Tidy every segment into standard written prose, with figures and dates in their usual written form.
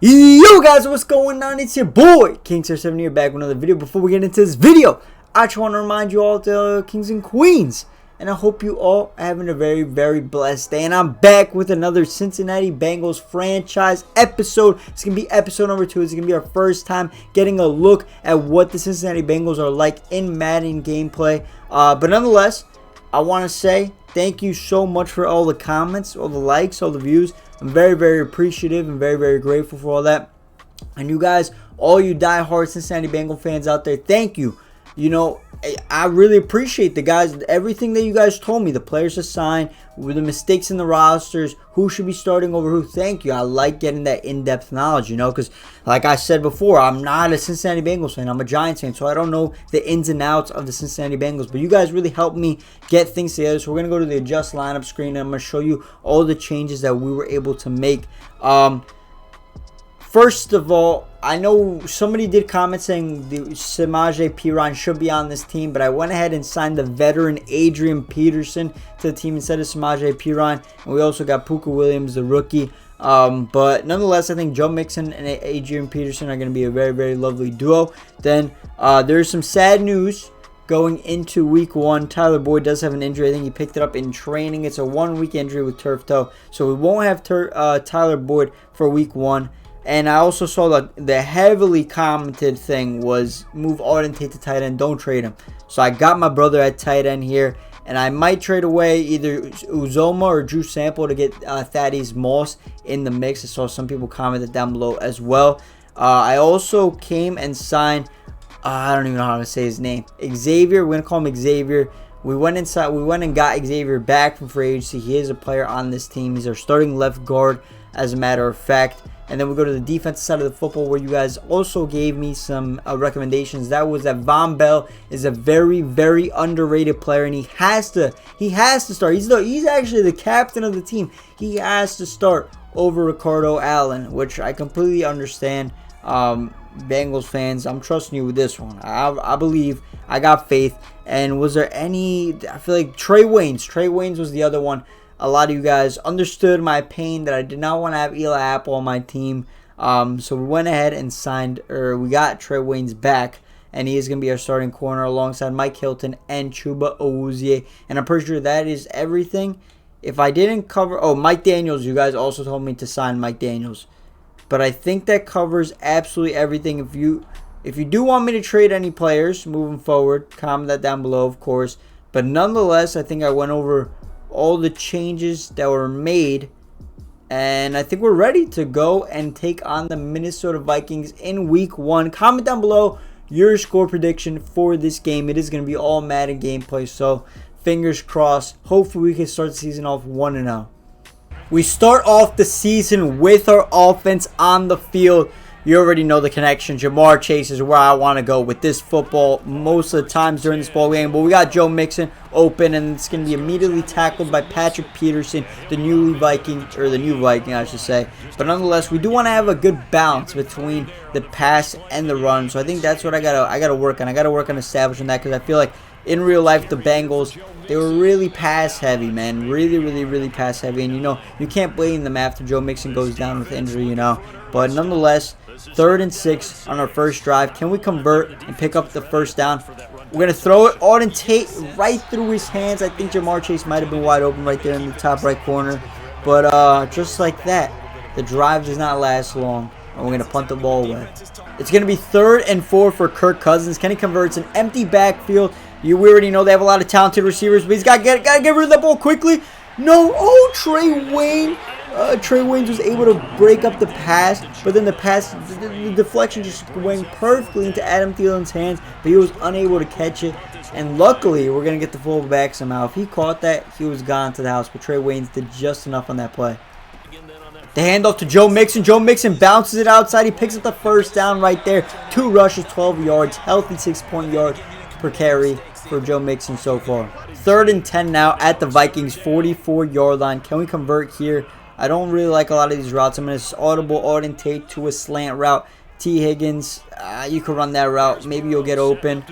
Yo guys, what's going on? It's your boy King7 here, back with another video. Before we get into this video, I just want to remind you all, the kings and queens, and I hope you all are having a very blessed day. And I'm back with another Cincinnati Bengals franchise episode. It's gonna be episode number 2. It's gonna be our first time getting a look at what the Cincinnati Bengals are like in Madden gameplay. But nonetheless, I want to say thank you so much for all the comments, all the likes, all the views. I'm very appreciative and very grateful for all that. And you guys, all you diehard Cincinnati Bengal fans out there, thank you. You know, I really appreciate the guys, everything that you guys told me, the players to sign, with the mistakes in the rosters, who should be starting over who. Thank you. I like getting that in-depth knowledge, you know, because like I said before, I'm not a Cincinnati Bengals fan. I'm a Giants fan, so I don't know the ins and outs of the Cincinnati Bengals. But you guys really helped me get things together. So we're going to go to the adjust lineup screen, and I'm going to show you all the changes that we were able to make. First of all, I know somebody did comment saying the Samaje Perine should be on this team, but I went ahead and signed the veteran Adrian Peterson to the team instead of Samaje Perine, and we also got Puka Williams, the rookie. But nonetheless, I think Joe Mixon and Adrian Peterson are going to be a very lovely duo. Then there's some sad news going into week 1. Tyler Boyd does have an injury. I think he picked it up in training. It's a 1-week injury with turf toe, so we won't have Tyler Boyd for week 1. And I also saw the heavily commented thing was move Auden Tate to tight end, don't trade him. So I got my brother at tight end here, and I might trade away either Uzoma or Drew Sample to get Thaddeus Moss in the mix. I saw some people commented down below as well. I also came and signed, I don't even know how to say his name, Xavier. We're going to call him Xavier. We went and got Xavier back from free agency. He is a player on this team. He's our starting left guard, as a matter of fact. And then we go to the defensive side of the football, where you guys also gave me some recommendations. That was that Von Bell is a very underrated player, and he has to start. He's actually the captain of the team. He has to start over Ricardo Allen, which I completely understand. Bengals fans, I'm trusting you with this one. I believe, I got faith. And was there any? I feel like Trey Waynes was the other one. A lot of you guys understood my pain that I did not want to have Eli Apple on my team. So we went ahead and we got Trey Waynes back. And he is going to be our starting corner alongside Mike Hilton and Chuba Awuzie. And I'm pretty sure that is everything. If I didn't cover... Oh, Mike Daniels. You guys also told me to sign Mike Daniels. But I think that covers absolutely everything. If you do want me to trade any players moving forward, comment that down below, of course. But nonetheless, I think I went over all the changes that were made, and I think we're ready to go and take on the Minnesota Vikings in week 1. Comment down below your score prediction for this game. It is going to be all Madden gameplay, so fingers crossed. Hopefully we can start the season off 1-0. We start off the season with our offense on the field. You already know the connection. Jamar Chase is where I want to go with this football most of the times during this ball game. But we got Joe Mixon open, and it's going to be immediately tackled by Patrick Peterson, the new Viking, I should say. But nonetheless, we do want to have a good balance between the pass and the run. So I think that's what I gotta work on. I gotta work on establishing that, because I feel like in real life the Bengals, they were really pass heavy, man. Really pass heavy. And you know, you can't blame them after Joe Mixon goes down with injury, you know. But nonetheless, 3rd and 6 on our first drive. Can we convert and pick up the first down? We're going to throw it. Auden Tate right through his hands. I think Jamar Chase might have been wide open right there in the top right corner. But just like that, the drive does not last long. And we're going to punt the ball away. It's going to be 3rd and 4 for Kirk Cousins. Can he convert? It's an empty backfield. We already know they have a lot of talented receivers, but he's got to get rid of that ball quickly. No. Oh, Trey Waynes. Trey Waynes was able to break up the pass, but then the deflection just went perfectly into Adam Thielen's hands, but he was unable to catch it. And luckily, we're going to get the fullback somehow. If he caught that, he was gone to the house, but Trey Waynes did just enough on that play. The handoff to Joe Mixon. Joe Mixon bounces it outside. He picks up the first down right there. 2 rushes, 12 yards, healthy 6-point yard per carry for Joe Mixon so far. 3rd and 10 now at the Vikings 44-yard line. Can we convert here? I don't really like a lot of these routes. I'm going to audible Auden Tate to a slant route. T. Higgins, you can run that route. Maybe you'll get open.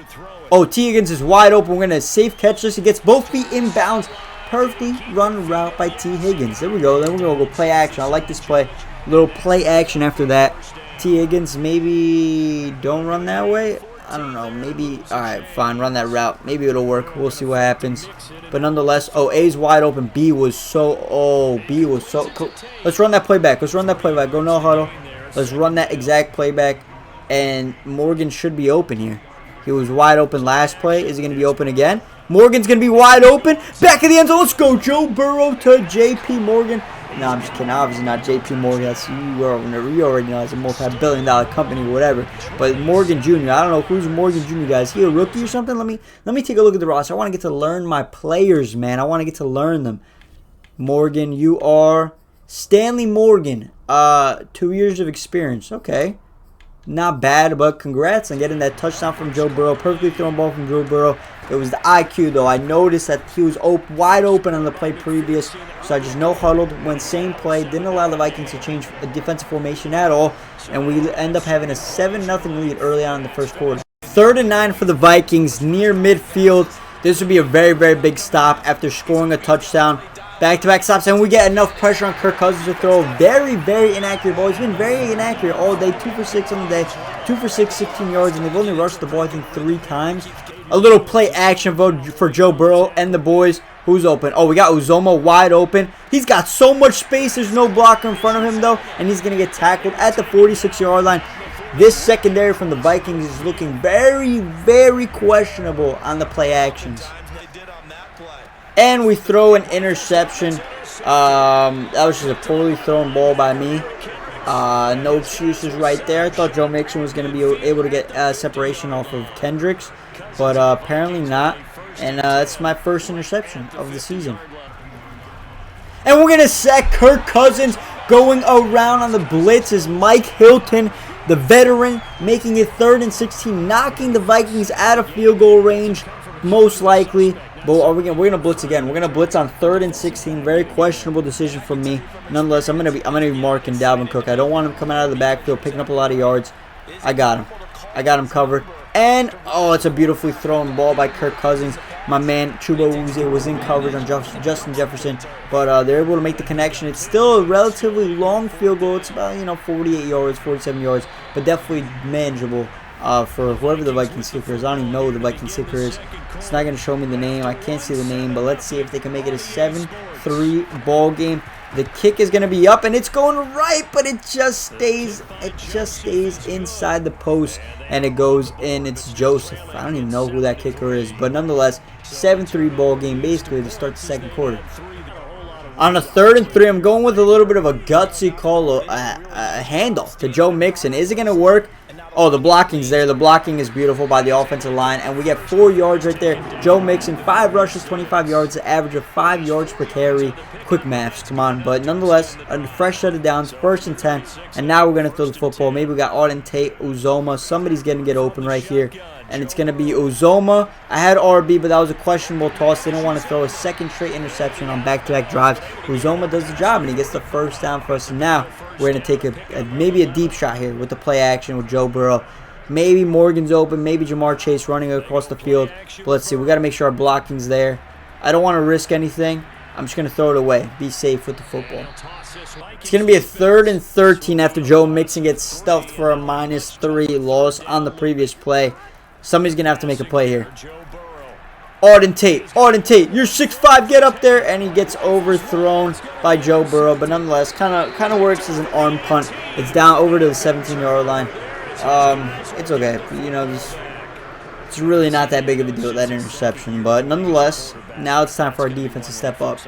Oh, T. Higgins is wide open. We're going to safe catch this. He gets both feet inbounds. Perfectly run route by T. Higgins. There we go. Then we're going to go play action. I like this play. Little play action after that. T. Higgins, maybe don't run that way. I don't know. Maybe, all right, fine, run that route. Maybe it'll work. We'll see what happens. But nonetheless, oh, A's wide open. B was so cool. Let's run that play back. Let's run that play back. Go no huddle. Let's run that exact play back. And Morgan should be open here. He was wide open last play. Is he going to be open again? Morgan's going to be wide open. Back of the end zone. Let's go. Joe Burrow to J.P. Morgan. No, I'm just kidding. Obviously not J.P. Morgan. That's, you already know it's a multi-billion-dollar company or whatever. But Morgan Jr. I don't know who's Morgan Jr. guys. He a rookie or something? Let me take a look at the roster. I want to get to learn my players, man. I want to get to learn them. Morgan, you are Stanley Morgan. 2 years of experience. Okay. Not bad, but congrats on getting that touchdown from Joe Burrow. Perfectly thrown ball from Joe Burrow. It was the IQ, though. I noticed that he was wide open on the play previous, so I just no-huddled, went same play, didn't allow the Vikings to change a defensive formation at all, and we end up having a 7-0 lead early on in the first quarter. 3rd and 9 for the Vikings, near midfield. This would be a very, very big stop after scoring a touchdown. Back-to-back stops, and we get enough pressure on Kirk Cousins to throw a very, very inaccurate ball. He's been very inaccurate all day. 2 for 6 on the day. 2 for 6, 16 yards, and they've only rushed the ball, I think, 3 times. A little play action for Joe Burrow and the boys. Who's open? Oh, we got Uzomah wide open. He's got so much space. There's no blocker in front of him, though, and he's going to get tackled at the 46-yard line. This secondary from the Vikings is looking very, very questionable on the play actions. And we throw an interception. That was just a poorly thrown ball by me. No excuses right there. I thought Joe Mixon was going to be able to get separation off of Kendricks, but apparently not. And that's my first interception of the season. And we're going to sack Kirk Cousins. Going around on the blitz is Mike Hilton, the veteran, making it 3rd and 16, knocking the Vikings out of field goal range, most likely. But we're gonna blitz again. We're gonna blitz on 3rd and 16. Very questionable decision from me. Nonetheless, I'm gonna be marking Dalvin Cook. I don't want him coming out of the backfield, picking up a lot of yards. I got him covered. And oh, it's a beautifully thrown ball by Kirk Cousins. My man Chuba Wuze was in coverage on Justin Jefferson, but they're able to make the connection. It's still a relatively long field goal. It's about 48 yards, 47 yards, but definitely manageable. For whoever the Vikings kicker is. I don't even know who the Vikings kicker is. It's not going to show me the name. I can't see the name, but let's see if they can make it a 7-3 ball game. The kick is going to be up, and it's going right, but it just stays inside the post, and it goes in. It's Joseph. I don't even know who that kicker is, but nonetheless, 7-3 ball game basically to start the second quarter. On a 3rd and 3, I'm going with a little bit of a gutsy call, a handoff to Joe Mixon. Is it going to work? Oh, the blocking's there. The blocking is beautiful by the offensive line, and we get 4 yards right there. Joe Mixon, 5 rushes, 25 yards, an average of 5 yards per carry. Quick maths, come on. But nonetheless, a fresh set of downs, 1st and 10, and now we're going to throw the football. Maybe we got Auden Tate, Uzomah. Somebody's going to get open right here, and it's going to be Uzomah. I had RB, but that was a questionable toss. They don't want to throw a 2nd straight interception on back-to-back drives. Uzomah does the job, and he gets the 1st down for us. And now we're going to take maybe a deep shot here with the play action with Joe Burrow. Maybe Morgan's open. Maybe Jamar Chase running across the field. But let's see. We got to make sure our blocking's there. I don't want to risk anything. I'm just going to throw it away. Be safe with the football. It's going to be a 3rd and 13 after Joe Mixon gets stuffed for a -3 loss on the previous play. Somebody's going to have to make a play here. Auden Tate, you're 6'5", get up there, and he gets overthrown by Joe Burrow, but nonetheless, kind of works as an arm punt. It's down over to the 17-yard line. It's okay, it's really not that big of a deal, that interception, but nonetheless, now it's time for our defense to step up.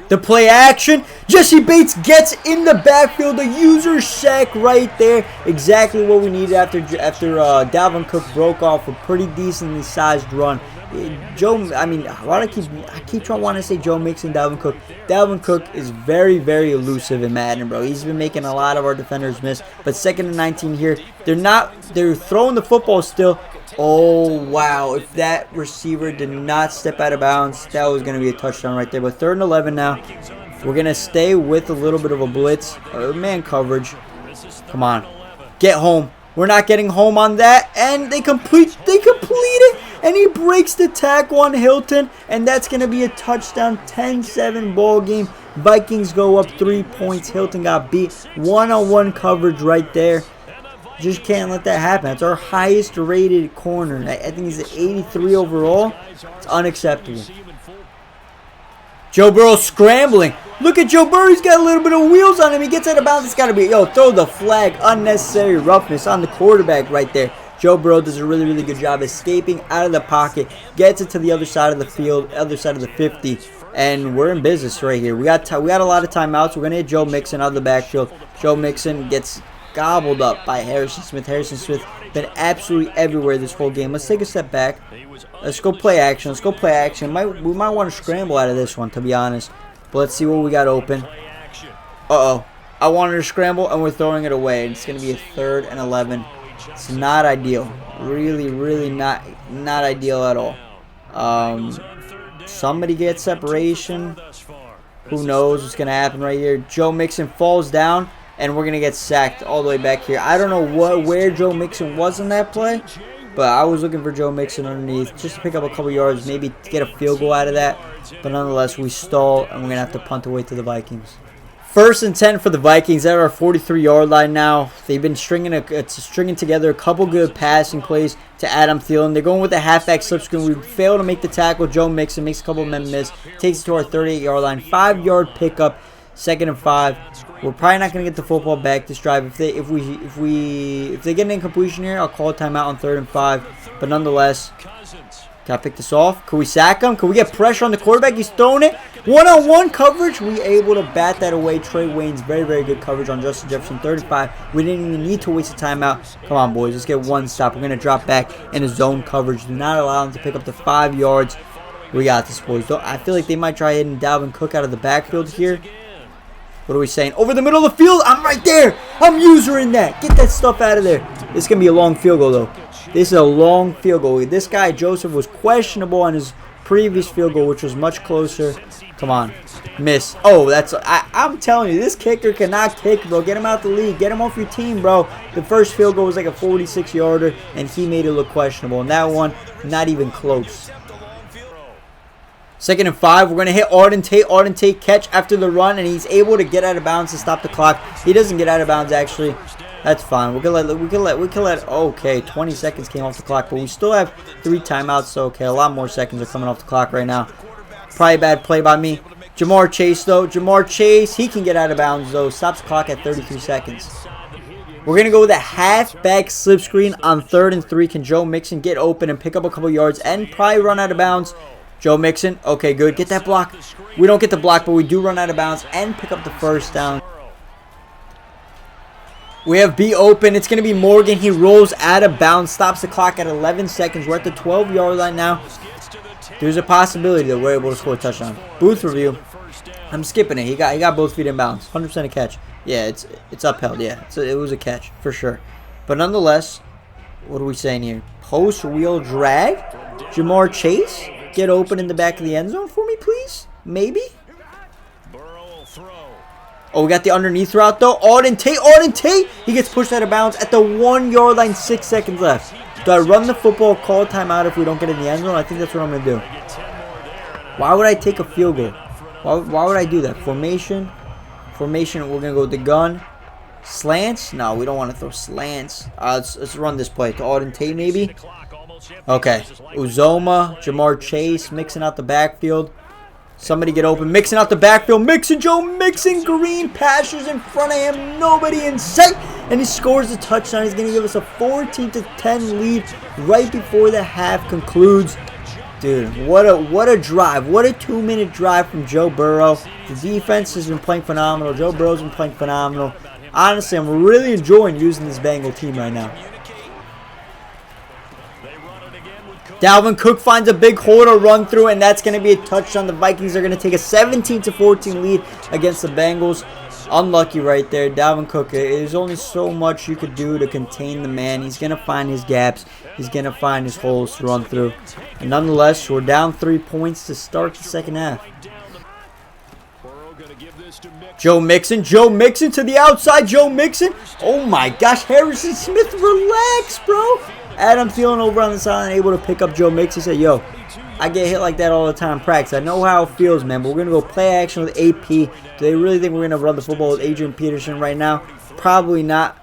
The play action, Jesse Bates gets in the backfield, a user sack right there, exactly what we needed after Dalvin Cook broke off a pretty decently sized run. Why do I keep trying to say Joe Mixon, Dalvin Cook. Dalvin Cook is very, very elusive in Madden, bro. He's been making a lot of our defenders miss. But 2nd and 19 here, they're throwing the football still. Oh, wow. If that receiver did not step out of bounds, that was going to be a touchdown right there. But 3rd and 11 now. We're going to stay with a little bit of a blitz. Man coverage. Come on. Get home. We're not getting home on that. And they complete it. And he breaks the tackle on Hilton. And that's going to be a touchdown. 10-7 ball game. Vikings go up 3 points. Hilton got beat. One-on-one coverage right there. Just can't let that happen. That's our highest rated corner. I think he's at 83 overall. It's unacceptable. Joe Burrow scrambling. Look at Joe Burrow. He's got a little bit of wheels on him. He gets out of bounds. It's got to be, yo, throw the flag. Unnecessary roughness on the quarterback right there. Joe Burrow does a really, really good job escaping out of the pocket. Gets it to the other side of the field, other side of the 50. And we're in business right here. We got a lot of timeouts. We're going to hit Joe Mixon out of the backfield. Joe Mixon gets gobbled up by Harrison Smith. Harrison Smith been absolutely everywhere this whole game. Let's take a step back. Let's go play action. Let's go play action. We might want to scramble out of this one, to be honest. But let's see what we got open. Uh-oh. I wanted to scramble, and we're throwing it away. It's going to be a 3rd and 11. It's not ideal. Really, really not ideal at all. Somebody gets separation. Who knows what's going to happen right here. Joe Mixon falls down. And we're going to get sacked all the way back here. I don't know where Joe Mixon was in that play. But I was looking for Joe Mixon underneath. Just to pick up a couple yards. Maybe to get a field goal out of that. But nonetheless, we stall. And we're going to have to punt away to the Vikings. 1st and 10 for the Vikings. They're at our 43-yard line now. They've been stringing together a couple good passing plays to Adam Thielen. They're going with the halfback slip screen. We fail to make the tackle. Joe Mixon makes a couple of men miss. Takes it to our 38-yard line. 5-yard pickup. 2nd and 5. We're probably not going to get the football back this drive. If they get an incompletion here, I'll call a timeout on 3rd and 5. But nonetheless, gotta pick this off. Can we sack him? Can we get pressure on the quarterback? He's throwing it. One-on-one coverage. We able to bat that away. Trey Wayne's very, very good coverage on Justin Jefferson. 3rd and 5. We didn't even need to waste a timeout. Come on, boys. Let's get one stop. We're going to drop back in a zone coverage. Do not allow them to pick up the 5 yards. We got this, boys. I feel like they might try hitting Dalvin Cook out of the backfield here. What are we saying? Over the middle of the field. I'm right there. I'm usering that. Get that stuff out of there. This is going to be a long field goal, though. This is a long field goal. This guy, Joseph, was questionable on his previous field goal, which was much closer. Come on. Miss. Oh, I'm telling you, this kicker cannot kick, bro. Get him out the league. Get him off your team, bro. The first field goal was like a 46-yarder, and he made it look questionable. And that one, not even close. 2nd and 5. We're going to hit Arden Tate. Arden Tate catch after the run, and he's able to get out of bounds to stop the clock. He doesn't get out of bounds, actually. That's fine. We can let. Okay, 20 seconds came off the clock, but we still have 3 timeouts. So okay, a lot more seconds are coming off the clock right now. Probably a bad play by me. Jamar Chase though. Jamar Chase, he can get out of bounds though. Stops the clock at 33 seconds. We're gonna go with a halfback slip screen on 3rd and 3. Can Joe Mixon get open and pick up a couple yards and probably run out of bounds? Joe Mixon. Okay, good. Get that block. We don't get the block, but we do run out of bounds and pick up the 1st down. We have B open. It's going to be Morgan. He rolls out of bounds. Stops the clock at 11 seconds. We're at the 12-yard line now. There's a possibility that we're able to score a touchdown. Booth review. I'm skipping it. He got both feet in bounds. 100% a catch. Yeah, it's upheld. Yeah, it was a catch for sure. But nonetheless, what are we saying here? Post wheel drag. Jamar Chase. Get open in the back of the end zone for me, please. Maybe. Oh, we got the underneath route, though. Arden Tate. He gets pushed out of bounds at the 1-yard line. 6 seconds left. Do I run the football, call a timeout if we don't get in the end zone? I think that's what I'm going to do. Why would I take a field goal? Why would I do that? Formation, we're going to go with the gun. Slants? No, we don't want to throw slants. Let's run this play to Arden Tate, maybe. Okay. Uzoma, Jamar Chase, mixing out the backfield. Somebody get open. Mixing out the backfield. Joe Mixon. Green passes in front of him. Nobody in sight. And he scores the touchdown. He's going to give us a 14-10 lead right before the half concludes. Dude, what a drive. What a 2-minute drive from Joe Burrow. The defense has been playing phenomenal. Joe Burrow's been playing phenomenal. Honestly, I'm really enjoying using this Bengal team right now. Dalvin Cook finds a big hole to run through, and that's going to be a touchdown. The Vikings are going to take a 17-14 lead against the Bengals. Unlucky right there. Dalvin Cook, there's only so much you could do to contain the man. He's going to find his gaps. He's going to find his holes to run through. And nonetheless, we're down 3 points to start the second half. Joe Mixon to the outside. Joe Mixon. Oh my gosh, Harrison Smith, relax, bro. Adam Thielen over on the sideline, able to pick up Joe Mixon. He said, yo, I get hit like that all the time in practice. I know how it feels, man. But we're going to go play action with AP. Do they really think we're going to run the football with Adrian Peterson right now? Probably not.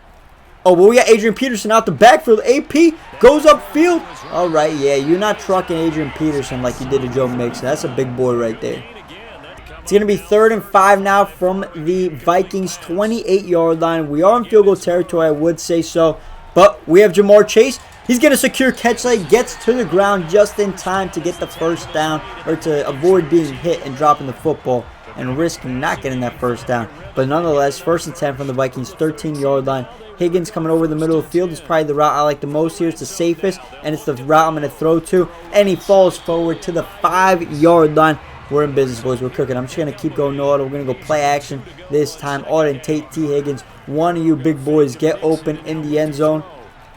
Oh, but we got Adrian Peterson out the backfield. AP goes upfield. All right, yeah, you're not trucking Adrian Peterson like you did to Joe Mixon. That's a big boy right there. It's going to be 3rd and 5 now from the Vikings' 28-yard line. We are in field goal territory, I would say so. But we have Jamar Chase. He's going to secure catch leg, gets to the ground just in time to get the first down, or to avoid being hit and dropping the football and risking not getting that first down. But nonetheless, 1st and 10 from the Vikings' 13-yard line. Higgins coming over the middle of the field is probably the route I like the most here. It's the safest, and it's the route I'm going to throw to. And he falls forward to the 5-yard line. We're in business, boys. We're cooking. I'm just going to keep going no auto. We're going to go play action this time. Auden Tate, T. Higgins. One of you big boys get open in the end zone.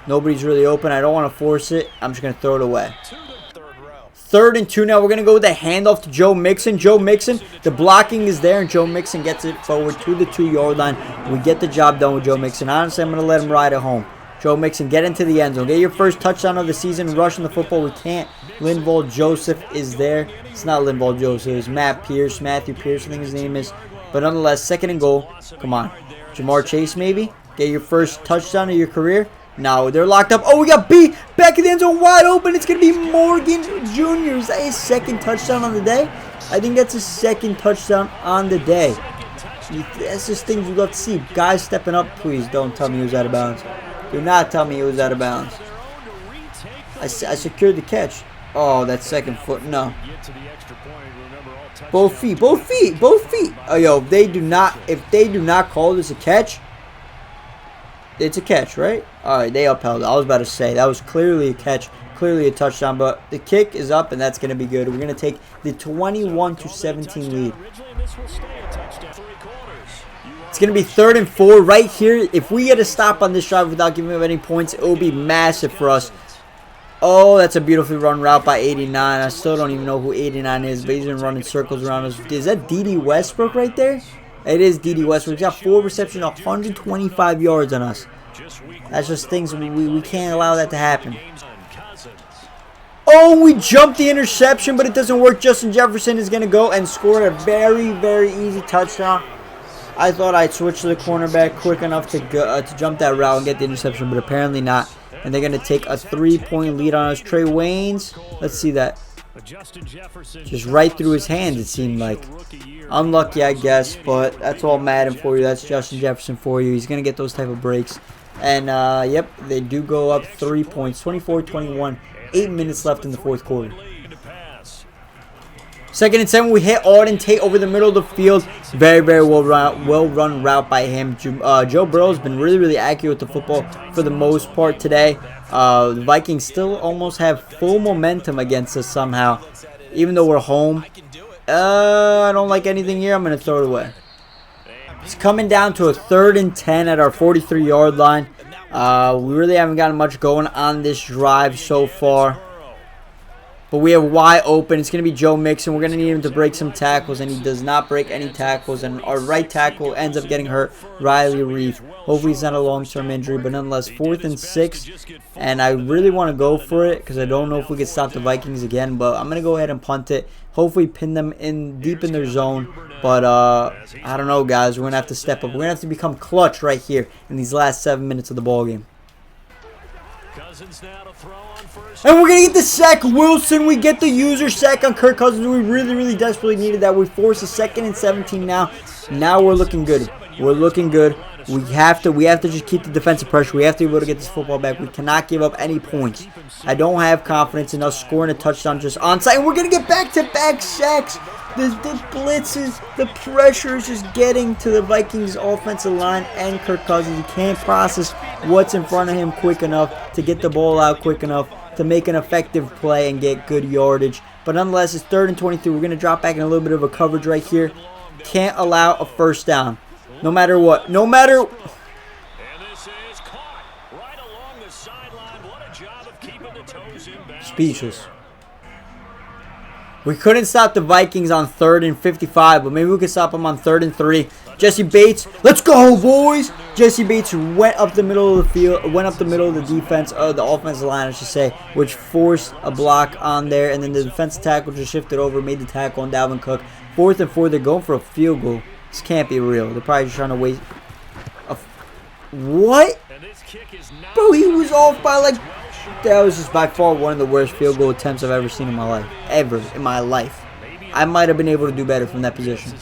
Nobody's really open. I don't want to force it. I'm just going to throw it away. 3rd and 2 now. We're going to go with the handoff to Joe Mixon. Joe Mixon, the blocking is there, and Joe Mixon gets it forward to the 2-yard line. We get the job done with Joe Mixon. Honestly, I'm going to let him ride it home. Joe Mixon, get into the end zone. Get your first touchdown of the season. Rushing the football. We can't. Linval Joseph is there. It's not Linval Joseph. It's Matt Pierce. Matthew Pierce, I think his name is. But nonetheless, 2nd and goal. Come on. Jamar Chase, maybe? Get your first touchdown of your career. No, they're locked up. Oh, we got B back in the end zone, wide open. It's going to be Morgan Jr. Is that his 2nd touchdown on the day? I think that's his 2nd touchdown on the day. That's just things we love to see. Guys stepping up. Please don't tell me he was out of bounds. Do not tell me he was out of bounds. I secured the catch. Oh, that 2nd foot. No. Both feet. Both feet. Both feet. Oh, yo, if they do not call this a catch, it's a catch, right? All right, they upheld it. I was about to say that was clearly a catch, clearly a touchdown, but the kick is up, and that's going to be good. We're going to take the 21-17 lead. It's going to be 3rd and 4 right here. If we get a stop on this drive without giving up any points, it will be massive for us. Oh, that's a beautifully run route by 89. I still don't even know who 89 is, but he's been running circles around us. Is that D.D. Westbrook right there? It is D.D. Westbrook. He's got 4 receptions, 125 yards on us. That's just things we can't allow that to happen. Oh, we jumped the interception, but it doesn't work. Justin Jefferson is going to go and score a very, very easy touchdown. I thought I'd switch to the cornerback quick enough to jump that route and get the interception, but apparently not. And they're going to take a 3-point lead on us. Trey Waynes, let's see that. Just right through his hands, it seemed like. Unlucky, I guess, but that's all Madden for you. That's Justin Jefferson for you. He's going to get those type of breaks. And, yep, they do go up 3 points, 24-21. 8 minutes left in the 4th quarter. 2nd and 7, we hit Auden Tate over the middle of the field. Very, very well run route by him. Joe Burrow has been really, really accurate with the football for the most part today. The Vikings still almost have full momentum against us somehow, even though we're home. I don't like anything here. I'm going to throw it away. It's coming down to a 3rd and 10 at our 43-yard line. We really haven't gotten much going on this drive so far. But we have wide open. It's going to be Joe Mixon. We're going to need him to break some tackles, and he does not break any tackles. And our right tackle ends up getting hurt, Riley Reef. Hopefully it's not a long-term injury, but nonetheless, 4th and 6. And I really want to go for it because I don't know if we can stop the Vikings again. But I'm going to go ahead and punt it. Hopefully pin them in deep in their zone. But I don't know, guys. We're going to have to step up. We're going to have to become clutch right here in these last 7 minutes of the ballgame. And we're going to get the sack. Wilson, we get the user sack on Kirk Cousins. We really, really desperately needed that. We force a 2nd and 17 now. Now we're looking good. We're looking good. We have to just keep the defensive pressure. We have to be able to get this football back. We cannot give up any points. I don't have confidence in us scoring a touchdown just onside. And we're going to get back-to-back sacks. The blitzes, the pressure is just getting to the Vikings offensive line and Kirk Cousins. He can't process what's in front of him quick enough to get the ball out quick enough to make an effective play and get good yardage. But nonetheless, it's 3rd and 23. We're going to drop back in a little bit of a coverage right here. Can't allow a first down. No matter what. No matter... Speechless. We couldn't stop the Vikings on 3rd and 55, but maybe we could stop them on 3rd and 3. Jesse Bates, let's go, boys! Jesse Bates went up the middle of the field, went up the middle of the defense, the offensive line, I should say, which forced a block on there, and then the defensive tackle just shifted over, made the tackle on Dalvin Cook. 4th and 4, they're going for a field goal. This can't be real. They're probably just trying to waste. What? Bro, he was off by like. That was just by far one of the worst field goal attempts I've ever seen in my life. Ever in my life. I might have been able to do better from that position.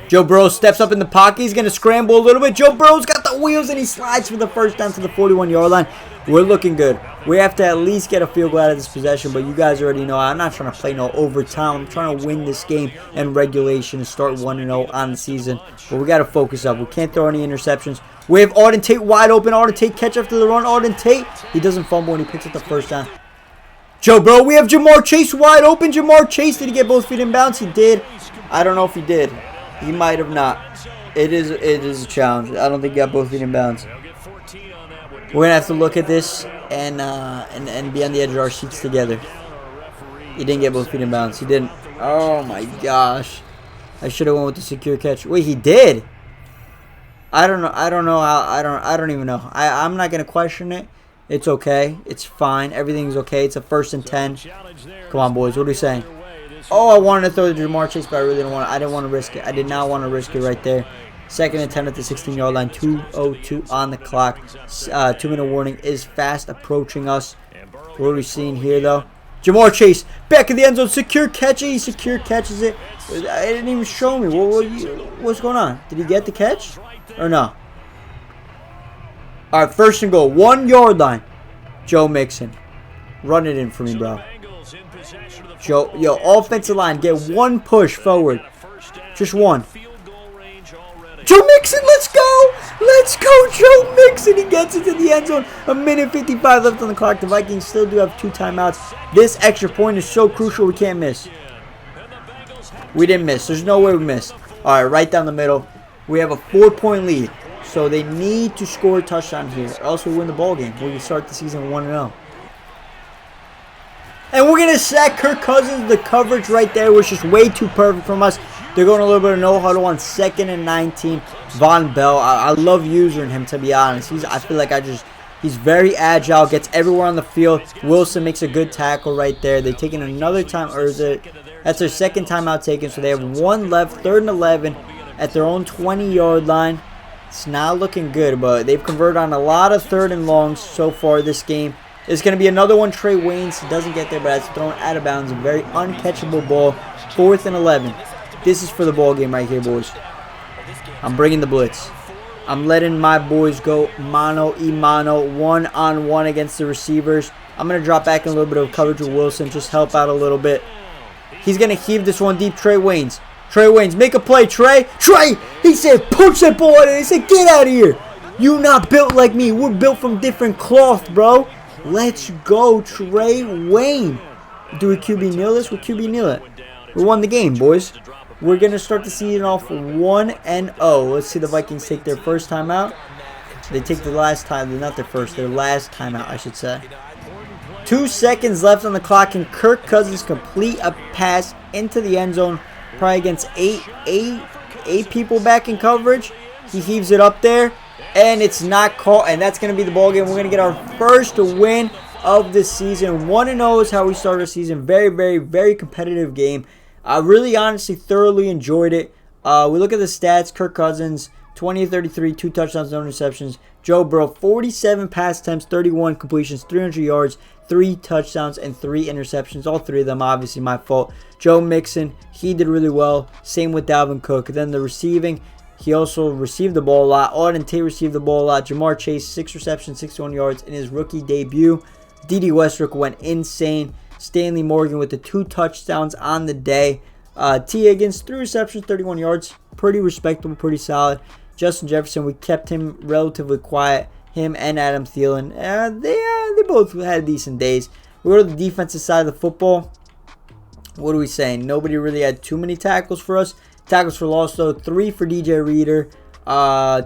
Joe Burrow steps up in the pocket. He's going to scramble a little bit. Joe Burrow's got the wheels and he slides for the first down to the 41-yard line. We're looking good. We have to at least get a field goal out of this possession, but you guys already know I'm not trying to play no overtime. I'm trying to win this game in regulation and start 1-0 on the season. But we got to focus up. We can't throw any interceptions. We have Auden Tate wide open. Auden Tate catch after the run. Auden Tate, he doesn't fumble and he picks up the first down. Joe Burrow, we have Jamar Chase wide open. Jamar Chase, did he get both feet in bounds? He did. I don't know if he did. He might have not. It is a challenge. I don't think he got both feet in bounds. We're going to have to look at this and be on the edge of our seats together. He didn't get both feet in bounds. He didn't. Oh, my gosh. I should have went with the secure catch. Wait, he did. I don't know. I don't know how. I don't even know. I'm not going to question it. It's okay. It's fine. Everything's okay. It's a 1st and 10. Come on, boys. What are we saying? Oh, I wanted to throw the Jamar Chase, but I really didn't want to. I didn't want to risk it. I did not want to risk it right there. 2nd and 10 at the 16-yard line. 2:02 on the clock. 2-minute warning is fast approaching us. What are we seeing here, though? Jamar Chase, back in the end zone. Secure catch. He secure catches it. It didn't even show me. What's going on? Did he get the catch or no? All right, 1st and goal. 1-yard line. Joe Mixon. Run it in for me, bro. Joe, yo, offensive line, get one push forward. Just one. Joe Mixon, let's go! Let's go, Joe Mixon. He gets into the end zone. 1:55 left on the clock. The Vikings still do have 2 timeouts. This extra point is so crucial. We can't miss. We didn't miss. There's no way we missed. All right, right down the middle. We have a 4-point lead. So they need to score a touchdown here. Or else we win the ball game. We can start the season 1-0. And we're going to sack Kirk Cousins. The coverage right there was just way too perfect from us. They're going a little bit of no huddle on 2nd and 19. Von Bell, I love using him, to be honest. I feel like he's very agile, gets everywhere on the field. Wilson makes a good tackle right there. They're taking another time, or is it? That's their 2nd timeout taken. So they have 1 left, 3rd and 11 at their own 20-yard line. It's not looking good, but they've converted on a lot of 3rd and longs so far this game. It's going to be another one. Trey Waynes doesn't get there, but it's thrown out of bounds. A very uncatchable ball. 4th and 11. This is for the ball game right here, boys. I'm bringing the blitz. I'm letting my boys go mano-a-mano, 1-on-1 against the receivers. I'm going to drop back in a little bit of coverage with Wilson. Just help out a little bit. He's going to heave this one deep. Trey Waynes. Trey Waynes, make a play, Trey. Trey, he said, punch that ball out. And he said, get out of here. You not built like me. We're built from different cloth, bro. Let's go, Trey Wayne. Do we QB kneel this? We'll QB kneel it. We won the game, boys. We're going to start the season off 1-0. Let's see the Vikings take their first timeout. They take the last time. Not their first. Their last timeout, I should say. 2 seconds left on the clock, and Kirk Cousins complete a pass into the end zone. Probably against eight people back in coverage. He heaves it up there, and it's not caught, and that's going to be the ball game. We're going to get our first win of the season. 1-0 is how we start our season. Very, very, very competitive game. I really, honestly, thoroughly enjoyed it. We look at the stats. Kirk Cousins, 20-33, 2 touchdowns, no interceptions. Joe Burrow, 47 pass attempts, 31 completions, 300 yards, 3 touchdowns, and 3 interceptions. All 3 of them, obviously, my fault. Joe Mixon, he did really well. Same with Dalvin Cook. Then the receiving, he also received the ball a lot. Auden Tate received the ball a lot. Jamar Chase, 6 receptions, 61 yards in his rookie debut. D.D. Westbrook went insane. Stanley Morgan with the 2 touchdowns on the day. T. Higgins, 3 receptions, 31 yards. Pretty respectable, pretty solid. Justin Jefferson, we kept him relatively quiet. Him and Adam Thielen, they both had decent days. We go to the defensive side of the football. What are we saying? Nobody really had too many tackles for us. Tackles for loss, though. 3 for DJ Reader,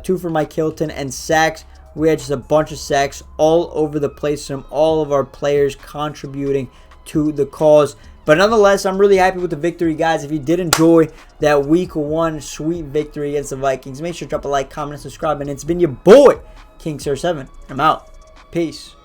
2 for Mike Hilton, and sacks. We had just a bunch of sacks all over the place from all of our players contributing to the cause. But nonetheless, I'm really happy with the victory, guys. If you did enjoy that week 1 sweet victory against the Vikings, make sure to drop a like, comment, and subscribe. And it's been your boy, King Sir 7. I'm out. Peace.